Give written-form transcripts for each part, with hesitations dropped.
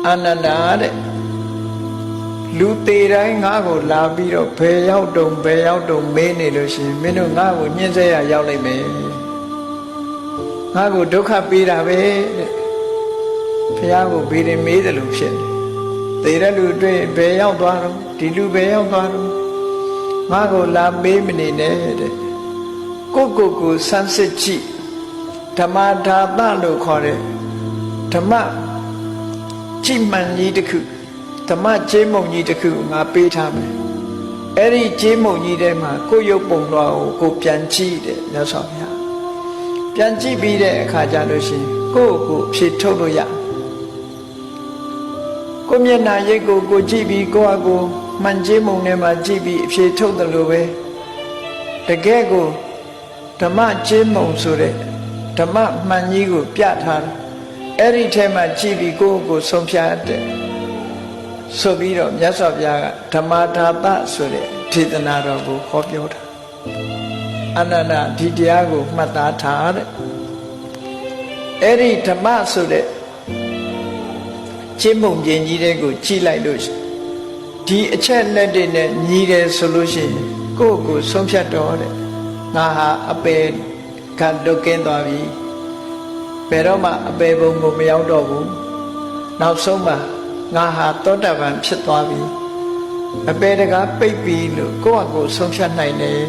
အာနန္ဒာတဲ့လူသေးတိုင်းငါ့ကိုလာပြီးတော့ဘယ်ရောက်တုံမေးနေလို့ရှိရင်မင်းတို့ငါ့ကိုညှင်းဆဲရရောက်လိုက်မယ်ငါ့ကိုဒုက္ခပေးတာပဲတဲ့ဘုရားကိုဘေးရင်မေးတယ်လို့ဖြစ်နေသေတဲ့လူတွေ့ဘယ်ရောက်သွားတော့ဒီလူဘယ်ရောက်သွားတော့ငါ့ကိုလာမေးမနေနဲ့တဲ့ကိုစမ်းစစ်ကြည့်ဓမ္မဒါသလို့ခေါ်တဲ့ဓမ္မကြည်မှန်ကြီးတစ်ခုဓမ္မကျေးမုံကြီးတစ်ခုငါပေးထားမယ်အဲ့ဒီကျေးမုံကြီးထဲမှာကိုရုပ်ပုံတော်ကိုပြန်ကြည့်တယ်မြတ်စွာဘုရားပြန်ကြည့်ပြီးတဲ့အခါကျလို့ရှိရင်ကိုဖြေထုတ်လို့ရကိုမျက်နှာရိပ်ကိုကြည့်ပြီးကိုမှန်ကျေးမုံထဲမှာကြည့်ပြီးအဖြေထုတ်တယ်လို့ပဲတကယ်ကိုဓမ္မကျေးမုံဆိုတဲ့ဓမ္မမှန်ကြီးကိုပြထားတယ်အဲ့ဒီထဲမှာကြည့်ပြီးကိုဆုံးဖြတ်တယ်ဆိုပြီးတော့မြတ်စွာဘုရားကဓမ္မဒါသဆိုတဲ့ဒေသနာတော်ကိုဟောပြောတာအနန္ဒဒီတရားကိုမှတ်သားထားတဲ့အဲ့ဒီဓမ္မဆိုတဲ့ချင်းမုံပြင်းကြီးတဲ့ကိုကြည့်လိုက်လို့ဒီအချက်လက်တွေနဲ့ညီတယ်ဆိုလို့ရှိရင်ကိုဆုံးဖြတ်တော်တဲ့ငါဟာအပေကလွတ်ကင်းသွားပြီဘယ်တော့မှအပေဘုံကိုမရောက်တော့ဘူးနောက်ဆုံးမှာငါဟာသောတာပန်ဖြစ်သွားပြီအပေတကားပိတ်ပြီလို့ကိုဆုံးဖြတ်နိုင်တယ်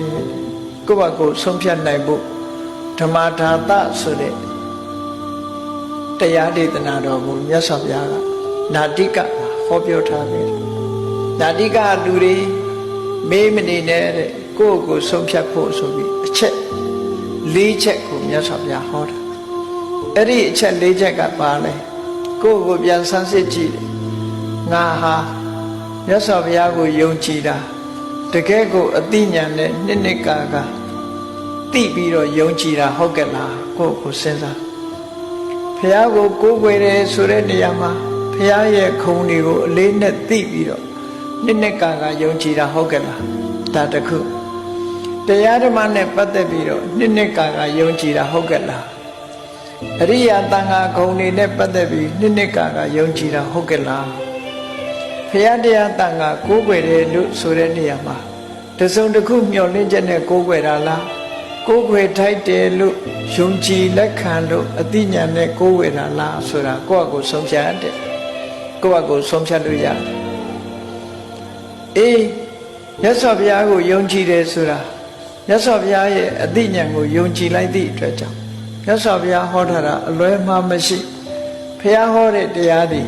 ကိုဆုံးဖြတ်နိုင်ဖို့ဓမ္မဒါသဆိုတဲ့တရားဒေသနာတော်ကိုမြတ်စွာဘုရားကနာတိကဟောပြောထားတယ်နာတိကလူတွေမေးမနေနဲ့တဲ့ကိုဆုံးဖြတ်ဖို့ဆိုပြီးအချက်၄ချက်ကိုမြတ်စွာဘုရားဟောတာအဲ့ဒီအချက်၄ချက်ကပါလဲကိုပြန်ဆန်းစစ်ကြည့်တယ်ငါဟာမြတ်စွာဘုရားကိုယုံကြည်တာတကယ်ကိုအသိဉာဏ်နဲ့နှစ်ကာသိပြီးတော့ယုံကြည်တာဟုတ်ကဲ့လားကိုစဉ်းစားဘုရားကိုကိုးကွယ်တယ်ဆိုတဲ့နေရာမှာဘုရားရဲ့ခုံတွေကိုအလေးနဲ့သိပြီးတော့နှစ်ကာယုံကြည်တာဟုတ်ကဲ့လားဒါတခုတရားဓမ္မနဲ့ပတ်သက်ပြီးတော့နှစ်ကာယုံကြည်တာဟုတ်ကဲ့လားအရိယာသံဃာခုံတွေနဲ့ပတ်သက်ပြီးနှစ်ကာယုံကြည်တာဟုတ်ကဲ့လားဘုရားတရားသံဃာကိုးကွယ်တယ်လို့ဆိုတဲ့နေရာမှာတစုံတစ်ခုမျှော်လင့်ချက်နဲ့ကိုးကွယ်တာလားကိုးကွယ်ထိုက်တယ်လို့ယုံကြည်လက်ခံလို့အသိဉာဏ်နဲ့ကိုးကွယ်တာလားဆိုတာကိုဆုံးဖြတ်တယ်ကိုဆုံးဖြတ်လို့ရတယ်အေးမြတ်စွာဘုရားကိုယုံကြည်တယ်ဆိုတာမြတ်စွာဘုရားရဲ့အသိဉာဏ်ကိုယုံကြည်လိုက်သည့်အတွက်ကြောင့်မြတ်စွာဘုရားဟောထားတာအလွဲမှားမရှိဘုရားဟောတဲ့တရားတွေ